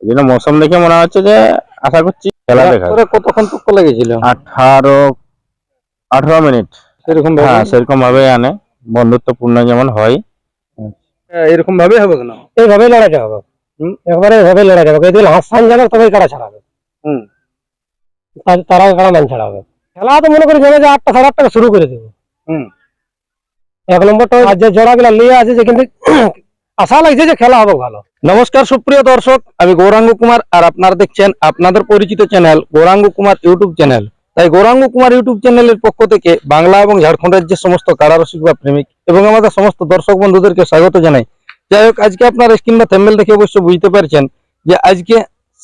এই জন্য মৌসুম দেখে মনে হচ্ছে যে আশা করছি খেলা দেখা কতক্ষণ তক লেগেছিল? 18 মিনিট সেরকম হ্যাঁ সেরকম ভাবে আনে বন্ধুত্বপূর্ণ যেমন হয় এরকম ভাবে হবে কেন? এইভাবেই লড়াইটা হবে। একবারে এইভাবেই লড়াইটা হবে। যদি হাসান যাবে তবেই কারা ছাড়াবে। তারা কারা মান ছাড়াবে। খেলা তো মনে করি যাবে যে 8টা 8:30 শুরু করে দেবো। এক নম্বরটা আজ যে জোড়াগুলা নিয়ে আছে যে কিন্তু আশা লাগছে যে খেলা হবে ভালো। নমস্কার সুপ্রিয় দর্শক, আমি গৌরাঙ্গ কুমার আর আপনারা দেখছেন আপনাদের পরিচিত channel Gauranga Kumar YouTube channel. তাই গৌরাঙ্গ কুমার ইউটিউব চ্যানেলের পক্ষ থেকে বাংলা এবং ঝাড়খণ্ড রাজ্যের সমস্ত কারারসিক বা প্রেমিক এবং আমাদের সমস্ত দর্শক বন্ধুদেরকে স্বাগত জানাই। যাই হোক, আজকে আপনার স্ক্রিন বা থাম্বনেল দেখে অবশ্যই বুঝতে পারছেন যে আজকে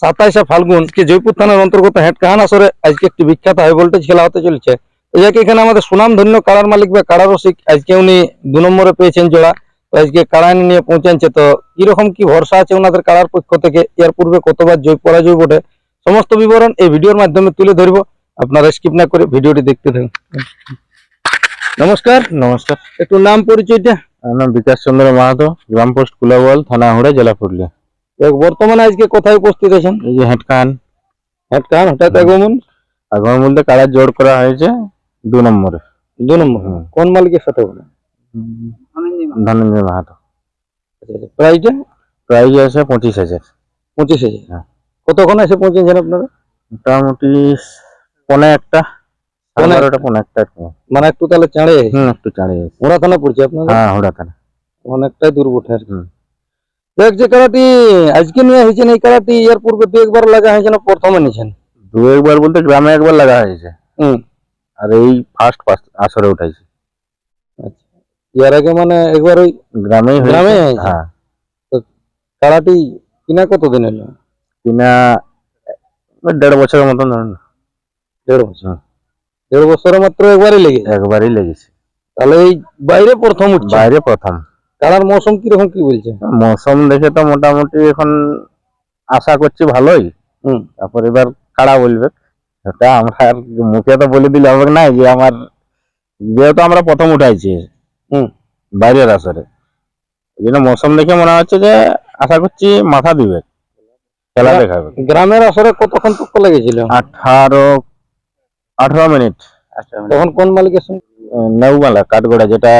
27শে ফাল্গুন জয়পুর থানার অন্তর্গত হেটকাহান আসরে আজকে একটি বিখ্যাত হাই ভোল্টেজ খেলা হতে চলেছে। যাকে এখানে আমাদের সুনামধন্য কারার মালিক বা কারারসিক আজকে উনি 2 নম্বরে পেয়েছেন জোড়া। তো আজকে কাড়ানি নিয়ে পৌঁছাচ্ছে, তো কিরকম কি ভরসা আছে ওনাদের কাড়ার পক্ষ থেকে, এর পূর্বে কতবার জয় পরাজয় বটে, সমস্ত বিবরণ এই ভিডিওর মাধ্যমে তুলে ধরবো। আপনারা স্কিপ না করে ভিডিওটি দেখতে থাকুন। নমস্কার। নমস্কার, একটু নাম পরিচয়টা? আমার নাম বিকাশ চন্দ্র মাহাতো, গ্রাম পোস্ট কুলাবল, থানা হুড়া, জেলা পুরুলিয়া। বর্তমানে আজকে কোথায় উপস্থিত আছেন? এই যে হেটকাহান হঠাৎ আগমন? আগমন বলতে কাড়ার জোর করা হয়েছে 2 নম্বরে। 2 নম্বর কোন মালিকের সাথে হবে? ধনঞ্জয় মাহাতো। প্রাইজটা? প্রাইজ আছে 25,000। 25,000। হ্যাঁ। কতক্ষণ এসে পৌঁছেছেন আপনারা? মোটামুটি 1:15 1:15 মানে একটু তাহলে চাঁড়ে? একটু চাড়ে আছে। ওরা থানা পড়ছে আপনারা? হ্যাঁ, হুড়া থানা। অনেকটাই দূর বটে আর কি। দেখ, যে কারাটি আজকে নিয়ে হয়েছেন এই কারাটি এর পূর্বে 2 একবার লাগা হয়েছে না প্রথমে নিয়েছেন? 2 একবার বলতে গ্রামে একবার লাগা হয়েছে, আর এই ফার্স্ট আসরে উঠাইছি। আচ্ছা, এর আগে মানে একবার ওই গ্রামে গ্রামে? হ্যাঁ। তো কারাটি কিনা কতদিন হলো? কিনা 1.5 বছরের মতন ধরুন। 1.5 বছর? 1.5 বছরে মাত্র একবারই লেগেছে। তাহলে এই বাইরে প্রথম উঠছে? বাইরে প্রথম। কারার মৌসুম কিরকম কি বলছে? মৌসুম দেখে তো মোটামুটি এখন আশা করছি ভালোই। তারপর এবার কাড়া বলবে, সেটা আমরা আর মুখে তো বলে দিলে হবে না, যে আমার যেহেতু আমরা প্রথম উঠাইছি বাইরের আসরে, এই জন্য মৌসুম দেখে মনে হচ্ছে যে আশা করছি মাথা দিবে, খেলা দেখাবে। গ্রামের আসরে কতক্ষণ তক লেগেছিল? 18 মিনিট। তখন কোন মালিকের সঙ্গে? নেউমালা কাঠগোড়া, যেটা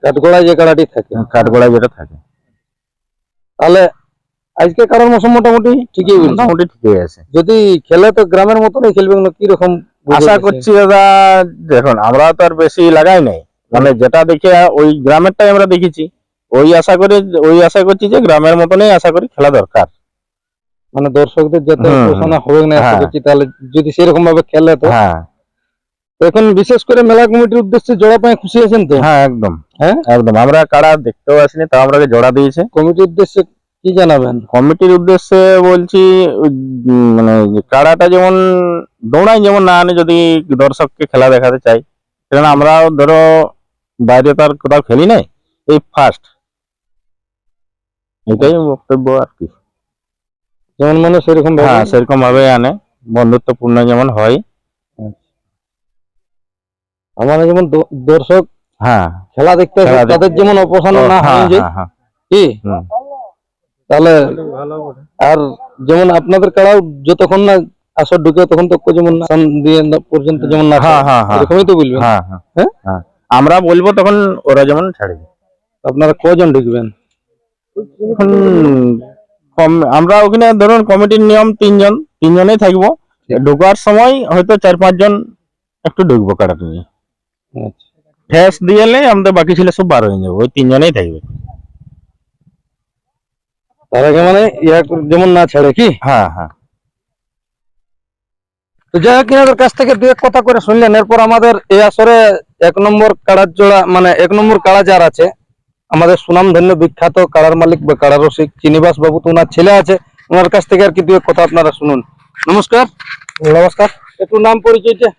কাঠগোড়ায় যে কাড়াটি থাকে? কাঠগোড়া যেটা থাকে। তাহলে আজকে কারার মৌসুম মোটামুটি ঠিকই বলছে? মোটামুটি ঠিকই আছে। যদি খেলে তো গ্রামের মতনই খেলবে না, কিরকম আশা করছি দাদা? দেখুন, আমরা তো আর বেশি লাগাই নাই, মানে যেটা দেখে ওই গ্রামেরটাই আমরা দেখেছি, ওই আশা করছি যে গ্রামের মতনই আশা করি খেলা দরকার। মানে দর্শকদের যাতে পোষণা হবে না আশা করছি, তাহলে যদি সেরকম ভাবে খেলে তো। তো এখন বিশেষ করে মেলা কমিটির উদ্দেশ্যে জোড়া পায় খুশি আছেন তো? হ্যাঁ, একদম একদম। আমরা কাড়া দেখতেও আসিনি, তাও আমরা জোড়া দিয়েছে। কমিটির উদ্দেশ্যে কি জানাবেন? কমিটির উদ্দেশ্যে বলছি, মানে কাড়াটা যেমন দৌড়াই যেমন না আনে, যদি দর্শককে খেলা দেখাতে চাই, সেখানে আমরা ধরো বাইরে তো আর কোথাও খেলি নাই, এই ফার্স্ট, এটাই বক্তব্য আর কি। যেমন মানে সেরকম সেরকম ভাবে আনে, বন্ধুত্বপূর্ণ যেমন হয়। আমার যেমন দর্শক খেলা দেখতে তাদের যেমন অপছন্দ না হয় কি, তাহলে আর যেমন আপনাদের কাড়াও যতক্ষণ না আসর ঢুকে তখন তো যেমন দিয়ে পর্যন্ত যেমন না, এরকমই তো বলবেন? আমরা বলবো তখন ওরা যেমন ছাড়বে। আপনারা কজন ঢুকবেন? আমরা ওখানে ধরুন কমিটির নিয়ম 3জনেই থাকবো। ঢোকার সময় হয়তো 4-5 জন একটু ঢুকবো কাড়াটা নিয়ে। ঠেস দিয়ে আমাদের বাকি ছিল সব বার হয়ে যাবো, ওই 3জনেই থাকবে। তার আগে মানে যেমন না ছাড়ে কি? তো যাই হোক, এনাদের কাছ থেকে 2 এক কথা করে শুনলেন। এরপর আমাদের এই আসরে 1 নম্বর কাড়ার জোড়া, মানে 1 নম্বর কাড়া যার আছে, আমাদের সুনামধন্য বিখ্যাত কাড়ার মালিক বা কাড়া রসিক চিনিবাস বাবু, তো ওনার ছেলে আছে, ওনার কাছ থেকে আর কি 2 এক কথা আপনারা শুনুন। নমস্কার। নমস্কার। একটু নাম পরিচয়টা?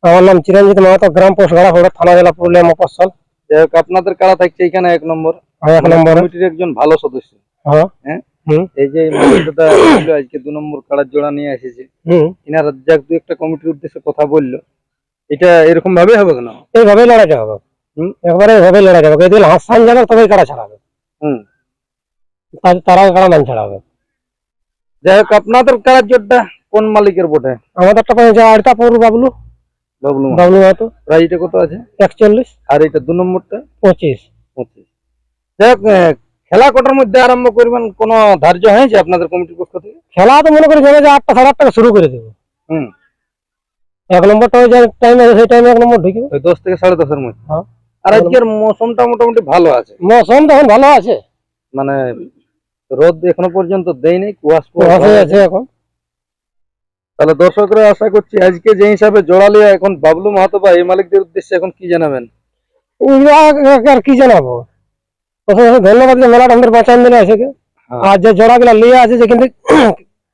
আমার নাম চিরঞ্জিত মাহাতো, গ্রাম পোস্ট গাড়াহুড়া, থানা জেলা পুরুলিয়া, মফস্বল। যাই হোক, আপনাদের কাড়া থাকছে এখানে 1 নম্বর। 1 নম্বর কমিটির একজন ভালো সদস্য। এই যে আজকে 2 নম্বর কাড়ার জোড়া নিয়ে এসেছে, এনারা যাক 2 একটা কমিটির উদ্দেশ্যে কথা বললো, এটা এরকম ভাবে হবে কেন? এইভাবেই লড়াইটা হবে। একবারে এইভাবেই লড়াইটা হবে। যদি হাসান যাবে তবেই কারা ছাড়াবে। তারা কাড়া নাম ছাড়াবে। যাই হোক, আপনাদের কাড়ার জোরটা কোন মালিকের বটে? আমাদেরটা পড়েছে আড়তাপুর বাবলু বাবলু মাহাতো। বাবলু হয়তো প্রাইসটা কত আছে? 41 আর এটা 2 নম্বরটা 25। 25। যাই হোক, খেলা কটার মধ্যে আরম্ভ করবেন কোন ধার্য হয়েছে আপনাদের কমিটির পক্ষ থেকে? খেলা তো মনে করি জমে যে 8টা সাড়ে 8টা শুরু করে দেবো। হুম, 1 নম্বরটা ওই যে টাইম আছে সেই টাইমে 1 নম্বর ঢুকবে। ওই 10 থেকে 10:30 মধ্যে। হ্যাঁ। আর আজকের মৌসুমটা মোটামুটি ভালো আছে, মৌসুম তখন ভালো আছে, মানে রোদ এখনো পর্যন্ত দেয়নি, কুয়াশা আছে আছে এখন। তাহলে দর্শকরা আশা করছি আজকে যে হিসাবে জোড়ালিয়া এখন বাবলু মাহাতো বা এই মালিকদের উদ্দেশ্যে এখন কি জানাবেন? আর কি জানাবো, প্রথমে ধন্যবাদ যে মেলাটা আমাদের বাঁচান দিলে আছে। হ্যাঁ। আর যে জোড়া গুলা লিয়ে আছে যে কিন্তু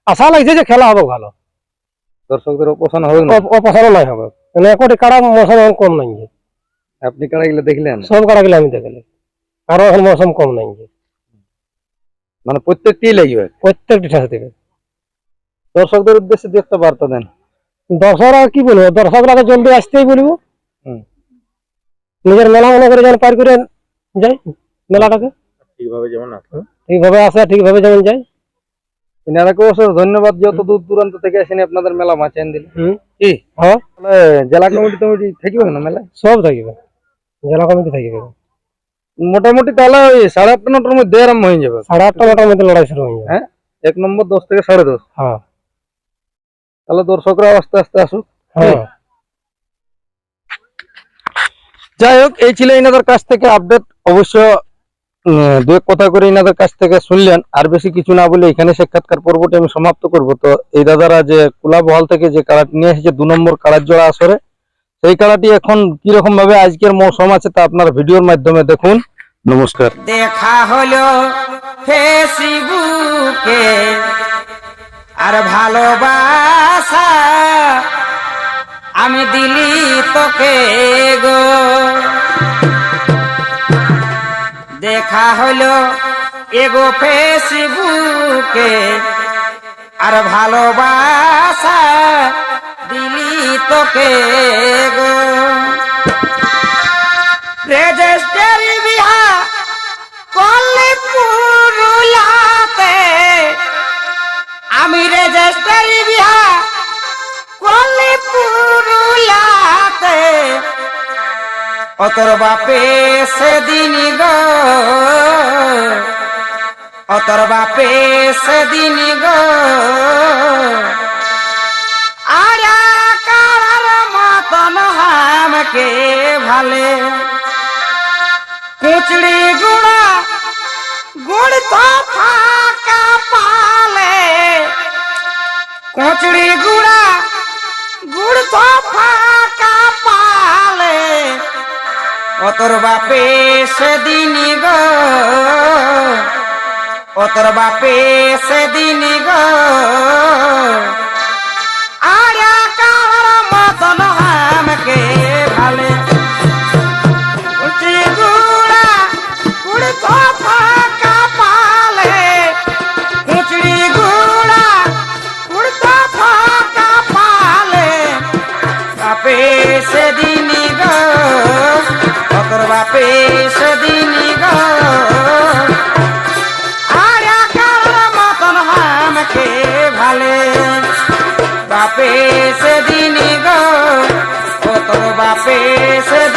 আশা লাগছে যে খেলা হবে ভালো, দর্শকদের অপছন্দ হবে না? অপছন্দ নাই হবে, মানে একটি কাড়া মৌসুম এখন কম নাই যে। আপনি কারা গেলে দেখলেন? সব কাড়া গুলা আমি দেখলে আরো এখন মৌসুম কম নাই যে, মানে প্রত্যেকটি লাগবে। প্রত্যেকটি ঠাস দেবে। দর্শকদের উদ্দেশ্যে দু একটা বার্তা দেন। দর্শকরা কি বলবো, দর্শকরা জলদি আসতেই বলবো। হুম। নিজের মেলা মনে করে যেন পার করে যাই মেলাটাকে, ঠিকভাবে যেমন ঠিকভাবে আসে ঠিকভাবে যেমন যায়। এনারাকে অবশ্য ধন্যবাদ, যত দূর দূরান্ত থেকে আসেন আপনাদের মেলা মাচান দিলে। কি হ্যাঁ, তাহলে জেলা কমিটি টমিটি থাকবে না মেলায়? সব থাকবে, জেলা কমিটি থাকবে। মোটামুটি তাহলে ওই 8:30 9টার মধ্যে আরম্ভ হয়ে যাবে। 8:30 9টার মধ্যে লড়াই শুরু হয়ে যাবে। হ্যাঁ, 1 নম্বর 10 থেকে 10:30। হ্যাঁ তাহলে দর্শকরা আস্তে আস্তে আসুক। হ্যাঁ। যাই হোক, এই ছিল এনাদের কাছ থেকে আপডেট। অবশ্য দু এক কথা করে এনাদের কাছ থেকে শুনলেন। আর বেশি কিছু না বলে এখানে সাক্ষাৎকার পর্বটি আমি সমাপ্ত করব। তো এই দাদারা যে কুলাবহাল থেকে যে কাড়াটি নিয়ে এসেছে 2 নম্বর কাড়ার জোড়া আসরে, সেই কাড়াটি এখন কিরকম ভাবে আজকের মৌসুম আছে তা আপনারা ভিডিওর মাধ্যমে দেখুন। নমস্কার। দেখা হলো ফেসবুকে আর ভালোবাসা আমি দিলি তোকে গো, দেখা হলো এগো ফেসবুকে আর ভালোবাসা দিলি তোকে গো, রেজিস্ট্রি বিহা করলে পুরুলাতে, আমি রেজিস্ট্রি বিহা করলে পুরুলাতে, অতর বাপে সেদিন গো, অতর বাপে সেদিন গো, আর কারার মতন হামকে ভালে, কুচড়ি গুড়া গুড় তো ফাঁকা পালে, কুচড়ি গুড়া গুড় তো ফাঁকা পালে, অতর বাপে সেদিন গো, অতর বাপে সেদিন গো, আর কার মতন হামকে ভালে, কুচড়ি গুড়া গুড় তো ফাঁকা পালে, কুচড়ি গুড়া গুড় তো ফাঁকা পালে, বাপে সেদিন গো, অতর বাপে সেদিন গো, আর কার মতন হামকে ভালে, বাপে সেদিন গো, অতর বাপে সেদিন